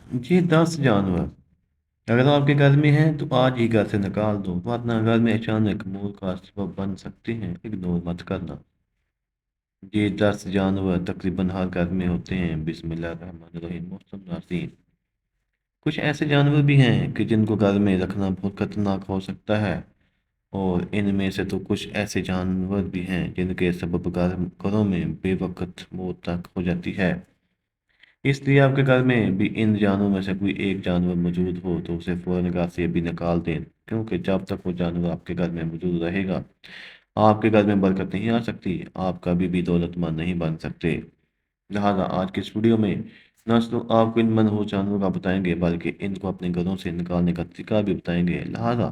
یہ 10 جانور اگر آپ کے گھر میں ہیں تو آج ہی گھر سے نکال دو، ورنہ گھر میں اچانک موت کا سبب بن سکتے ہیں، اگنور مت کرنا۔ یہ 10 جانور تقریباً ہر گھر میں ہوتے ہیں۔ بسم اللہ الرحمن الرحیم۔ محترم ناظرین، کچھ ایسے جانور بھی ہیں کہ جن کو گھر میں رکھنا بہت خطرناک ہو سکتا ہے، اور ان میں سے تو کچھ ایسے جانور بھی ہیں جن کے سبب گھروں میں بے وقت موت تک ہو جاتی ہے۔ اس لیے آپ کے گھر میں بھی ان جانوروں میں سے کوئی ایک جانور موجود ہو تو اسے فوراً گھر سے بھی نکال دیں، کیونکہ جب تک وہ جانور آپ کے گھر میں موجود رہے گا آپ کے گھر میں برکت نہیں آ سکتی، آپ کبھی بھی دولت مند نہیں بن سکتے۔ لہٰذا آج کے اس ویڈیو میں نہ صرف آپ کو ان منحوس جانوروں کا بتائیں گے بلکہ ان کو اپنے گھروں سے نکالنے کا طریقہ بھی بتائیں گے۔ لہٰذا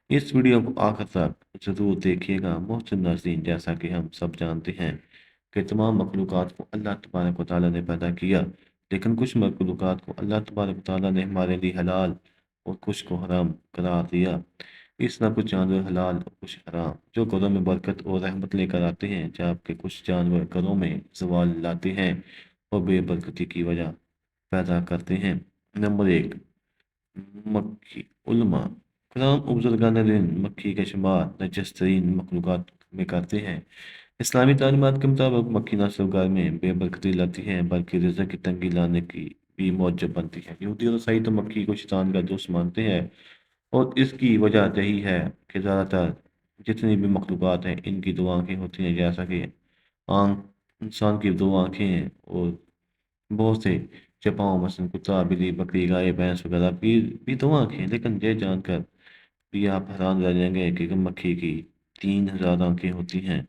اس ویڈیو کو آخر تک ضرور دیکھیے گا۔ محترم ناظرین، جیسا کہ ہم سب جانتے ہیں کہ تمام مخلوقات کو اللہ تبارک و تعالیٰ نے پیدا کیا، لیکن کچھ مخلوقات کو اللہ تبارک و تعالیٰ نے ہمارے لیے حلال اور کچھ کو حرام قرار دیا۔ اس طرح کچھ جانور حلال اور کچھ حرام جو گھروں میں برکت اور رحمت لے کر آتے ہیں، جبکہ کچھ جانور گھروں میں زوال لاتے ہیں اور بے برکتی کی وجہ پیدا کرتے ہیں۔ نمبر 1، مکھی۔ علماء کرام و بزرگان دین مکھی کا شمار نجس ترین مخلوقات میں کرتے ہیں۔ اسلامی تعلیمات کے مطابق مکھی نہ صرف گھر میں بے برکتی لاتی ہے بلکہ رزق کی تنگی لانے کی بھی موجب بنتی ہے۔ یہودی اور عیسائی تو مکھی کو شیطان کا دوست مانتے ہیں، اور اس کی وجہ یہی ہے کہ زیادہ تر جتنی بھی مخلوقات ہیں ان کی دو آنکھیں ہوتی ہیں، جیسا کہ آنکھ انسان کی دو آنکھیں ہیں، اور بہت سے چپاؤں مثلاً کتا، بلی، بکری، گائے، بھینس وغیرہ بھی دو آنکھیں ہیں، لیکن یہ جان کر بھی آپ حیران رہ جائیں گے کہ مکھی کی 3000 آنکھیں ہوتی ہیں،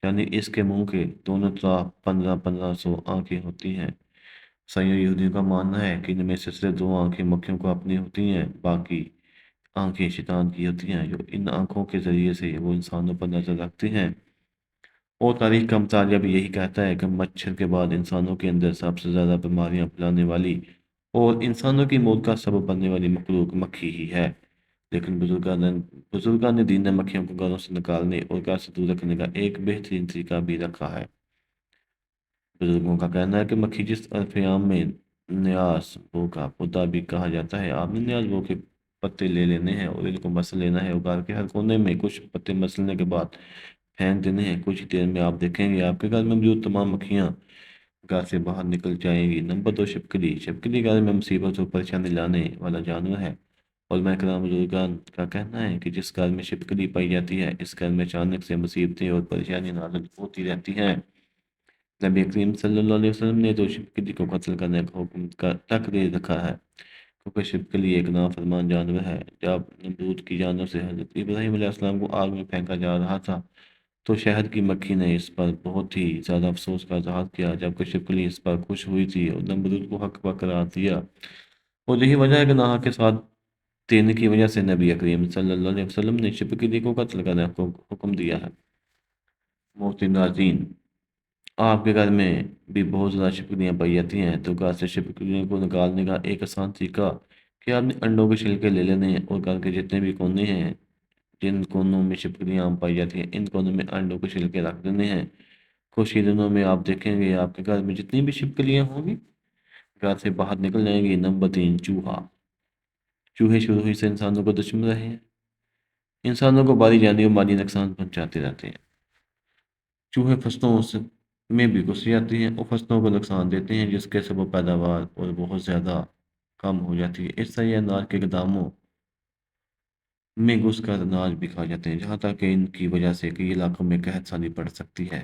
یعنی اس کے منہ کے دونوں طرف 1500 آنکھیں ہوتی ہیں۔ عیسائیوں یہودیوں کا ماننا ہے کہ ان میں سے صرف 2 آنکھیں مکھیوں کو اپنی ہوتی ہیں، باقی آنکھیں شیطان کی ہوتی ہیں، جو ان آنکھوں کے ذریعے سے وہ انسانوں پر نظر رکھتے ہیں۔ اور تاریخ کا مطالعہ بھی یہی کہتا ہے کہ مچھر کے بعد انسانوں کے اندر سب سے زیادہ بیماریاں پھیلانے والی اور انسانوں کی موت کا سبب بننے والی مخلوق مکھی ہی ہے، لیکن بزرگان دین نے مکھیوں کو گھروں سے نکالنے اور گھر سے دور رکھنے کا ایک بہترین طریقہ بھی رکھا ہے۔ بزرگوں کا کہنا ہے کہ مکھی جس الفیام میں نیاز بو کا پودا بھی کہا جاتا ہے، آپ نے نیاز بو کے پتے لے لینے ہیں اور ان کو مسل لینا ہے، اور گھر کے ہر کونے میں کچھ پتے مسلنے کے بعد پھینک دینے ہیں۔ کچھ دیر میں آپ دیکھیں گے آپ کے گھر میں موجود تمام مکھیاں گھر سے باہر نکل جائیں گی۔ نمبر 2، چھپکلی۔ چھپکلی گھر میں مصیبت اور پریشانی لانے والا جانور ہے۔ علماء کرام بزرگان کا کہنا ہے کہ جس گھر میں چھپکلی پائی جاتی ہے اس گھر میں اچانک سے مصیبتیں اور پریشانیاں نازل ہوتی رہتی ہیں۔ نبی کریم صلی اللہ علیہ وسلم نے تو چھپکلی کو قتل کرنے کا حکم تک دے رکھا ہے، کیونکہ چھپکلی ایک نافرمان جانور ہے۔ جب نمرود کی جانب سے حضرت ابراہیم علیہ السلام کو آگ میں پھینکا جا رہا تھا تو شہد کی مکھی نے اس پر بہت ہی زیادہ افسوس کا اظہار کیا، جبکہ چھپکلی اس پر خوش ہوئی تھی اور نمرود کو حق پر قرار دیا، اور یہی وجہ ہے کہ ناحق کے ساتھ دینے کی وجہ سے نبی کریم صلی اللہ علیہ وسلم نے چھپکلی کو قتل کرنے کا حکم دیا ہے۔ محترم ناظرین، آپ کے گھر میں بھی بہت زیادہ چھپکلیاں پائی جاتی ہیں تو گھر سے چھپکلیوں کو نکالنے کا ایک آسان طریقہ کہ آپ نے انڈوں کے چھلکے لے لینے ہیں، اور گھر کے جتنے بھی کونے ہیں جن کونوں میں چھپکلیاں عام پائی جاتی ہیں ان کونوں میں انڈوں کے چھلکے رکھ دینے ہیں۔ کچھ ہی دنوں میں آپ دیکھیں گے آپ کے گھر میں جتنی بھی چھپکلیاں ہوں گی گھر سے باہر نکل جائیں گی۔ نمبر 3، چوہا۔ چوہے شروع ہی سے انسانوں کو دشمن رہے ہیں، انسانوں کو باری جانی اور مالی نقصان پہنچاتے رہتے ہیں۔ چوہے میں بھی گھس جاتے ہیں اور فصلوں کو نقصان دیتے ہیں، جس کے سبب پیداوار اور بہت زیادہ کم ہو جاتی ہے۔ اس طرح یہ اناج کے گوداموں میں گھس کر اناج بھی کھا جاتے ہیں، جہاں تک کہ ان کی وجہ سے کئی علاقوں میں قحط سالی پڑ سکتی ہے۔